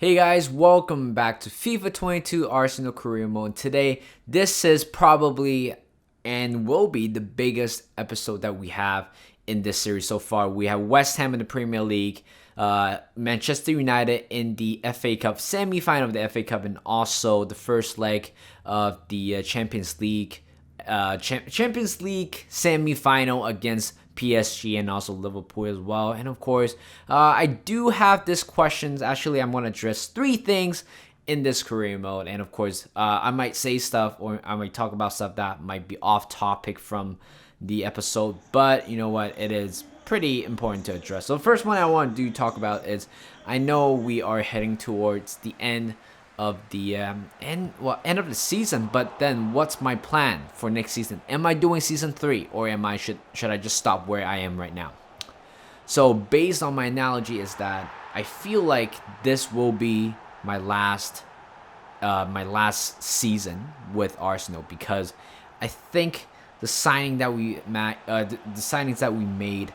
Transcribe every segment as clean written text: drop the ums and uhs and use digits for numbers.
Hey guys, welcome back to FIFA 22 Arsenal Career Mode. Today, this is probably and will be the biggest episode that we have in this series so far. We have West Ham in the Premier League, Manchester United in the FA Cup semi-final of the FA Cup, and also the first leg of the Champions League semi-final against PSG and also Liverpool as well. And of course, I do have this questions. Actually, I'm going to address three things in this career mode. And of course, I might say stuff or I might talk about stuff that might be off topic from the episode. But you know what? It is pretty important to address. So the first one I want to talk about is I know we are heading towards the end of the end of the season, but then what's my plan for next season? Am I doing season 3 or should I just stop where I am right now? So based on my analogy is that I feel like this will be my last season with Arsenal, because I think the signings that we made,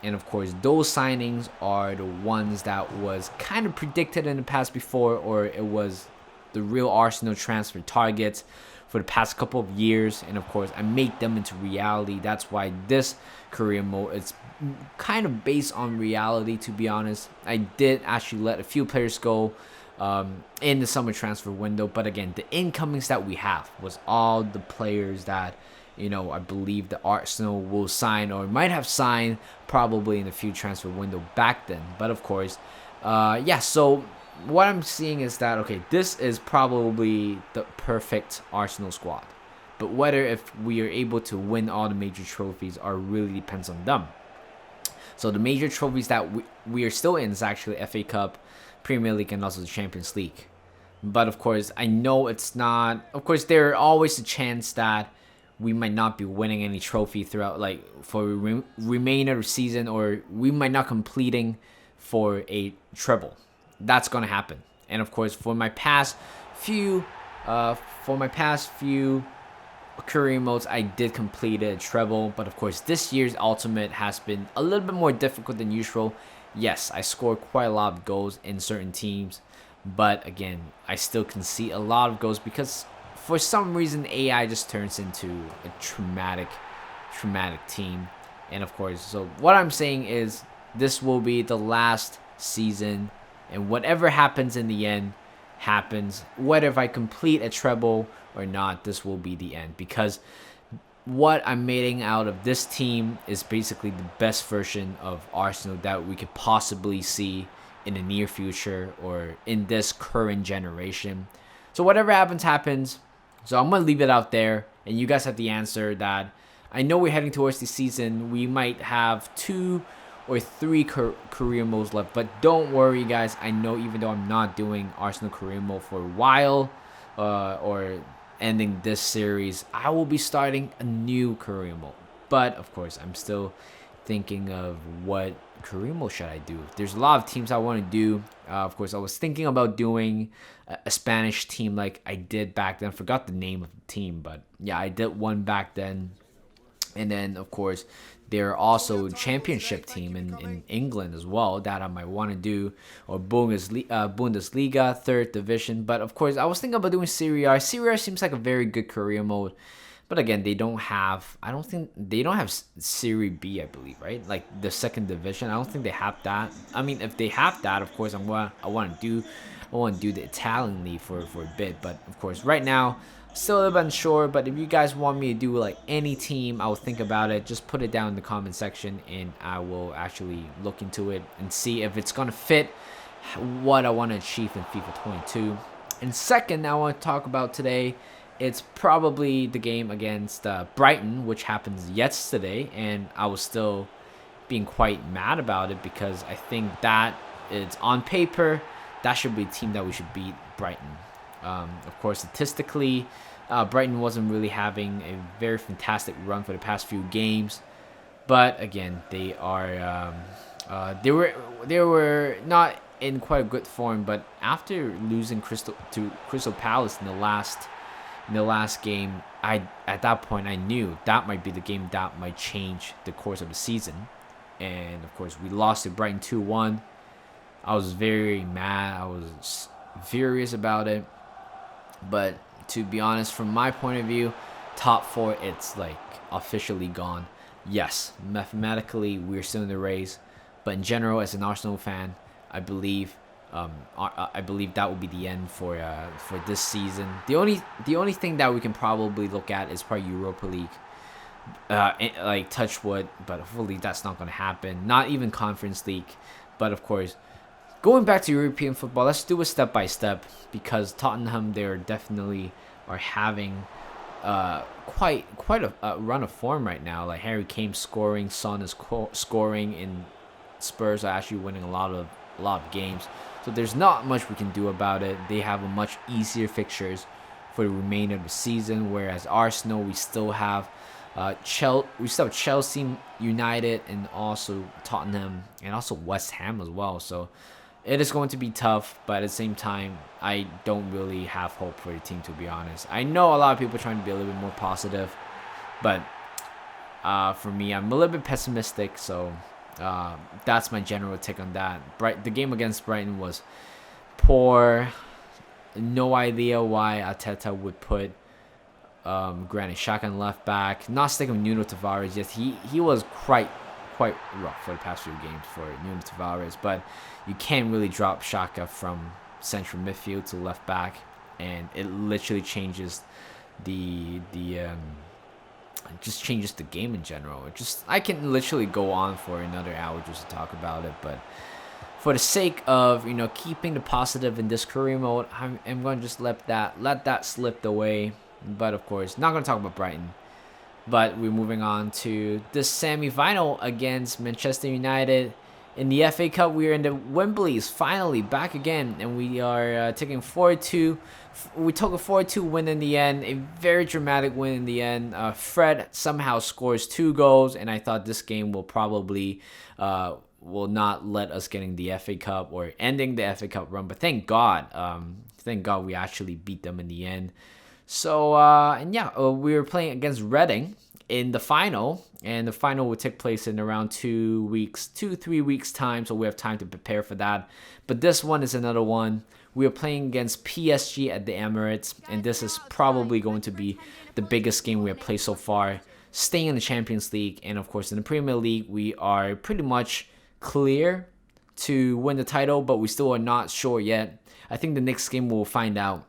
and of course, those signings are the ones that was kind of predicted in the past before, or it was the real Arsenal transfer targets for the past couple of years. And of course, I make them into reality. That's why this career mode is kind of based on reality, to be honest. I did actually let a few players go in the summer transfer window. But again, the incomings that we have was all the players that I believe the Arsenal will sign or might have signed probably in the few transfer window back then. But of course, so what I'm seeing is that, okay, this is probably the perfect Arsenal squad. But whether if we are able to win all the major trophies really depends on them. So the major trophies that we are still in is actually FA Cup, Premier League, and also the Champions League. But of course, I know it's not. Of course, there are always a chance that we might not be winning any trophy throughout, like for remainder of the season, or we might not completing for a treble. That's gonna happen. And of course, for my past few career modes, I did complete a treble. But of course, this year's ultimate has been a little bit more difficult than usual. Yes, I scored quite a lot of goals in certain teams, but again, I still concede a lot of goals because for some reason, AI just turns into a traumatic team. And of course, so what I'm saying is this will be the last season, and whatever happens in the end happens. Whether if I complete a treble or not, this will be the end, because what I'm making out of this team is basically the best version of Arsenal that we could possibly see in the near future or in this current generation. So whatever happens. So I'm going to leave it out there, and you guys have the answer. That I know we're heading towards the season. We might have 2 or 3 career modes left, but don't worry, guys. I know even though I'm not doing Arsenal career mode for a while or ending this series, I will be starting a new career mode. But of course, I'm still thinking of what career mode should I do. There's a lot of teams I want to do. Of course, I was thinking about doing a Spanish team like I did back then. I forgot the name of the team, but yeah, I did one back then. And then, of course, there are also a championship team in England as well that I might want to do, or Bundesliga, third division. But of course, I was thinking about doing Serie A. Serie A seems like a very good career mode. But again, I don't think they don't have Serie B, I believe, right? Like the second division. I don't think they have that. I mean, if they have that, of course, I want to do the Italian league for a bit. But of course, right now, still a little bit unsure. But if you guys want me to do like any team, I will think about it. Just put it down in the comment section, and I will actually look into it and see if it's gonna fit what I want to achieve in FIFA 22. And second, I want to talk about today. It's probably the game against Brighton, which happens yesterday, and I was still being quite mad about it because I think that it's on paper that should be a team that we should beat, Brighton. Of course, statistically, Brighton wasn't really having a very fantastic run for the past few games, but again, they were not in quite a good form. But after losing to Crystal Palace in the last game, at that point I knew that might be the game that might change the course of the season. And of course, we lost to Brighton 2-1. I was very mad. I was furious about it. But to be honest, from my point of view, top four, it's like officially gone. Yes, mathematically we're still in the race, but in general, as an Arsenal fan, I believe, I believe that will be the end for this season. The only thing that we can probably look at is probably Europa League. Like touch wood, but hopefully that's not going to happen. Not even Conference League, but of course, going back to European football, let's do it step by step because Tottenham they're definitely are having quite a run of form right now. Like Harry Kane scoring, Son is scoring, and Spurs are actually winning a lot of games. So there's not much we can do about it. They have a much easier fixtures for the remainder of the season, whereas Arsenal we still have Chelsea, United, and also Tottenham, and also West Ham as well. So it is going to be tough, but at the same time, I don't really have hope for the team, to be honest. I know a lot of people are trying to be a little bit more positive, but for me, I'm a little bit pessimistic. So that's my general take on that. The game against Brighton was poor. No idea why Arteta would put Granit Xhaka on left back. Not sticking with Nuno Tavares. Yes, he was quite rough for the past few games for Nuno Tavares, but you can't really drop Xhaka from central midfield to left back, and it literally changes the just changes the game in general. I can literally go on for another hour just to talk about it, but for the sake of keeping the positive in this career mode, I'm going to just let that slip away. But of course, not going to talk about Brighton. But we're moving on to the semi-final against Manchester United. In the FA Cup, we're in the Wembley's finally back again, and we are taking 4-2. We took a 4-2 win in the end, a very dramatic win in the end. Fred somehow scores 2 goals, and I thought this game will probably will not let us getting the FA Cup or ending the FA Cup run. But thank God we actually beat them in the end. So, we were playing against Reading in the final, and the final will take place in around 3 weeks time, so we have time to prepare for that. But this one is another one. We are playing against PSG at the Emirates, and this is probably going to be the biggest game we have played so far, staying in the Champions League. And of course, in the Premier League, we are pretty much clear to win the title, but we still are not sure yet. I think the next game we'll find out.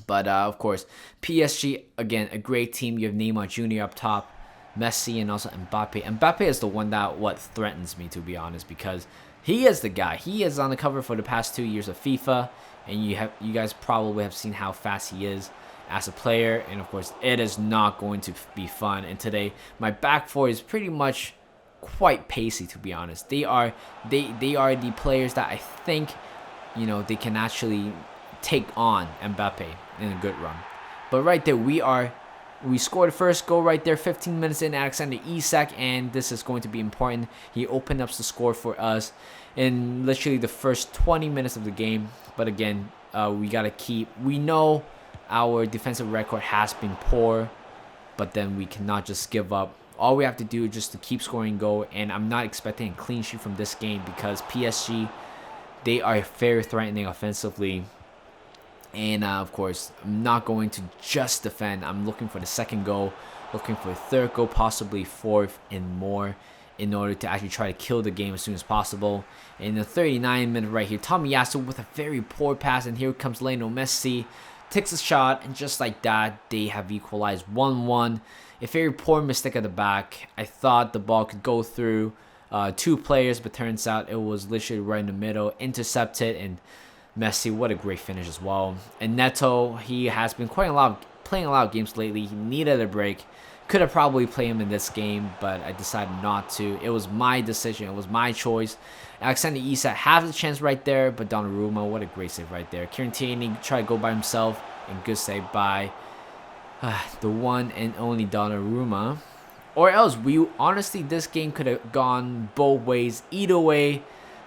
But of course, PSG, again, a great team. You have Neymar Jr. up top, Messi, and also Mbappe. Mbappe is the one that threatens me, to be honest, because he is the guy. He is on the cover for the past 2 years of FIFA, and you guys probably have seen how fast he is as a player. And of course, it is not going to be fun. And today, my back four is pretty much quite pacey, to be honest. They are the players that I think they can actually take on Mbappe in a good run. But right there, we scored the first goal right there, 15 minutes in, Alexander Isak, and this is going to be important. He opened up the score for us in literally the first 20 minutes of the game. But again, we know our defensive record has been poor, but then we cannot just give up. All we have to do is just to keep scoring goal, and I'm not expecting a clean sheet from this game because PSG, they are very threatening offensively. And of course, I'm not going to just defend. I'm looking for the second goal, looking for a third goal, possibly fourth and more, in order to actually try to kill the game as soon as possible. In the 39th minute right here, Tomiyasu with a very poor pass, and here comes Lionel Messi, takes a shot, and just like that, they have equalized 1-1. A very poor mistake at the back. I thought the ball could go through 2 players, but turns out it was literally right in the middle, intercepted, and Messi, what a great finish as well. And Neto, he has been playing a lot of games lately. He needed a break. Could have probably played him in this game, but I decided not to. It was my decision. It was my choice. Alexander Isak has a chance right there, but Donnarumma, what a great save right there. Kieran Tierney tried to go by himself, and good save by the one and only Donnarumma. Or else, honestly, this game could have gone both ways. Either way,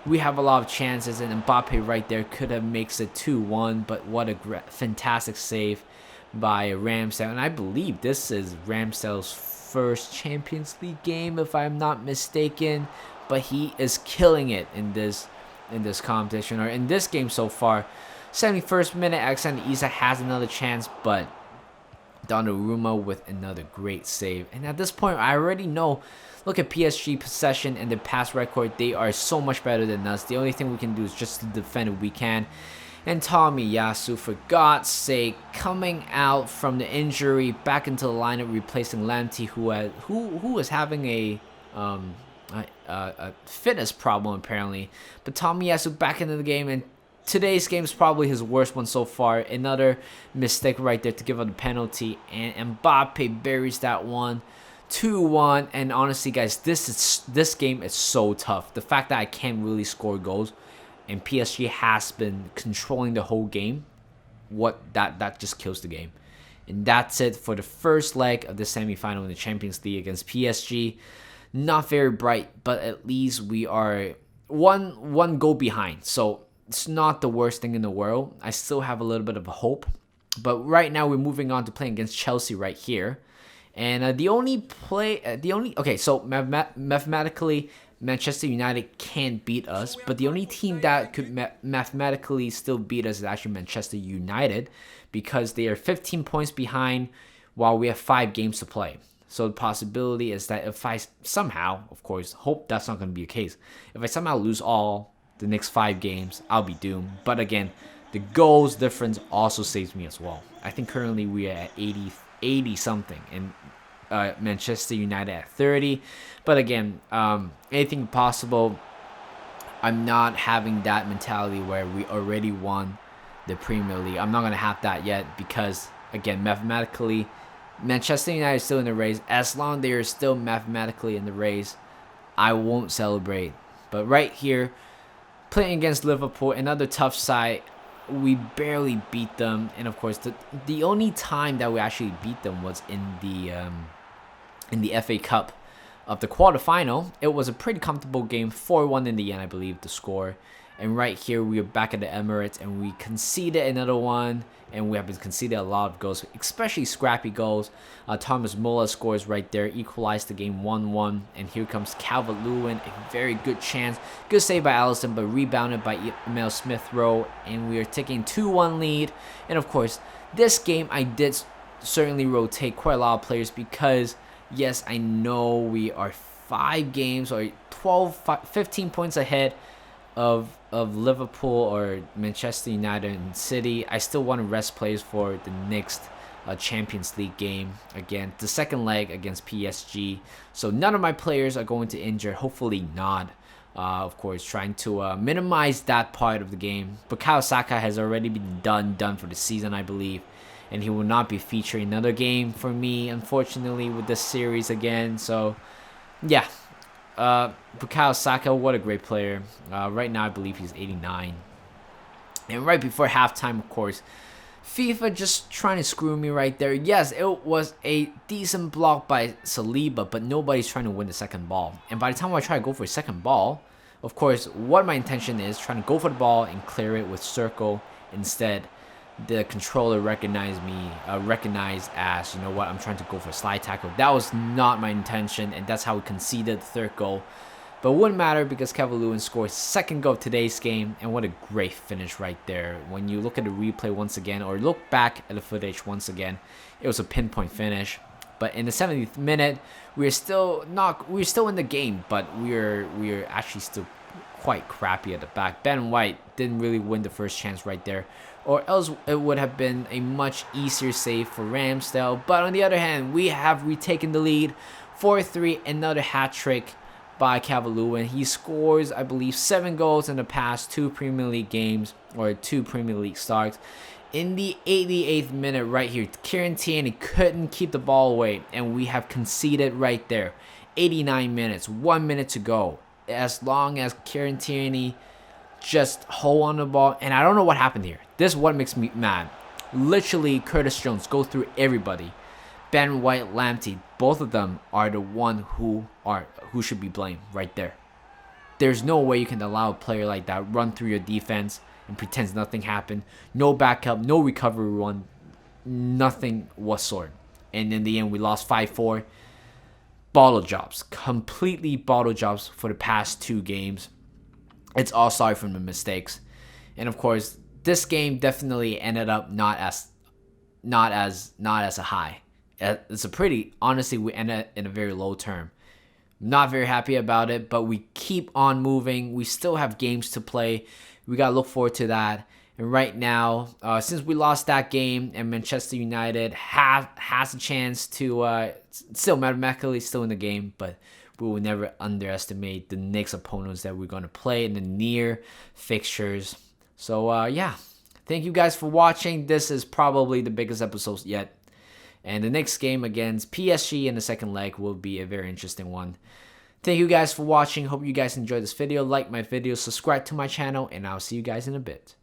we have a lot of chances, and Mbappe right there could have makes it 2-1, but what a fantastic save by Ramsdale. And I believe this is Ramsdale's first Champions League game, if I'm not mistaken, but he is killing it in this in this competition, or in this game so far. 71st minute, Alexander Isak has another chance, but Donnarumma with another great save. And at this point, I already know, look at PSG possession and their pass record. They are so much better than us. The only thing we can do is just to defend if we can. And Tomiyasu, for God's sake, coming out from the injury, back into the lineup, replacing Lamptey, who was having a fitness problem apparently. But Tomiyasu back into the game, and today's game is probably his worst one so far. Another mistake right there to give up the penalty, and Mbappe buries that one. 2-1, and honestly, guys, this game is so tough. The fact that I can't really score goals, and PSG has been controlling the whole game, that just kills the game. And that's it for the first leg of the semifinal in the Champions League against PSG. Not very bright, but at least we are one goal behind. So it's not the worst thing in the world. I still have a little bit of hope. But right now we're moving on to playing against Chelsea right here. And mathematically, Manchester United can't beat us, but the only team that could mathematically still beat us is actually Manchester United, because they are 15 points behind while we have 5 games to play. So the possibility is that if I somehow, of course, hope that's not going to be the case, if I somehow lose all the next 5 games, I'll be doomed. But again, the goals difference also saves me as well. I think currently we are at 80 something, and Manchester United at 30. But again, anything possible. I'm not having that mentality where we already won the Premier League. I'm not going to have that yet, because again, mathematically, Manchester United is still in the race. As long as they are still mathematically in the race, I won't celebrate. But right here, playing against Liverpool, another tough side, we barely beat them. And of course, the only time that we actually beat them was in the FA Cup of the quarterfinal. It was a pretty comfortable game, 4-1 in the end, I believe, the score. And right here, we are back at the Emirates, and we conceded another one, and we have been conceded a lot of goals, especially scrappy goals. Thomas Muller scores right there, equalized the game 1-1, and here comes Calvert-Lewin, a very good chance. Good save by Alisson, but rebounded by Emil Smith-Rowe, and we are taking 2-1 lead. And of course, this game, I did certainly rotate quite a lot of players, because yes, I know we are 5 games or 15 points ahead of Liverpool or Manchester United and City. I still want to rest players for the next Champions League game, again, the second leg against PSG. So none of my players are going to injure, hopefully not. Of course, trying to minimize that part of the game. Bukayo Saka has already been done for the season, I believe, and he will not be featuring another game for me, unfortunately, with this series again. So yeah, Bukayo Saka, what a great player. Right now, I believe he's 89. And right before halftime, of course, FIFA just trying to screw me right there. Yes, it was a decent block by Saliba, but nobody's trying to win the second ball. And by the time I try to go for a second ball, of course, what my intention is, trying to go for the ball and clear it with circle. Instead, the controller recognized as, you know what, I'm trying to go for a slide tackle. That was not my intention, and that's how we conceded the third goal. But it wouldn't matter, because Calvert-Lewin scored second goal of today's game, and what a great finish right there. When you look at the replay once again, or look back at the footage once again, it was a pinpoint finish. But in the 70th minute, we're still in the game, but we're actually still quite crappy at the back. Ben White didn't really win the first chance right there, or else it would have been a much easier save for Ramsdale. But on the other hand, we have retaken the lead, 4-3, another hat trick by Calvert-Lewin. He scores, I believe, 7 goals in the past 2 Premier League games, or 2 Premier League starts. In the 88th minute right here, Kieran Tierney couldn't keep the ball away, and we have conceded right there. 89 minutes, 1 minute to go. As long as Kieran Tierney just hold on the ball, and I don't know what happened here. This is what makes me mad. Literally, Curtis Jones go through everybody. Ben White, Lamptey, both of them are the one who should be blamed right there. There's no way you can allow a player like that run through your defense and pretend nothing happened. No backup, no recovery run, nothing whatsoever. And in the end, we lost 5-4. Bottle jobs, completely bottle jobs for the past 2 games. It's all sorry from the mistakes. And of course, this game definitely ended up not as a high. It's a pretty, honestly, we ended in a very low term. Not very happy about it, but we keep on moving. We still have games to play. We got to look forward to that. And right now, since we lost that game and Manchester United has a chance to still mathematically still in the game, but we will never underestimate the next opponents that we're going to play in the near fixtures. So yeah, thank you guys for watching. This is probably the biggest episode yet. And the next game against PSG in the second leg will be a very interesting one. Thank you guys for watching. Hope you guys enjoyed this video. Like my video, subscribe to my channel, and I'll see you guys in a bit.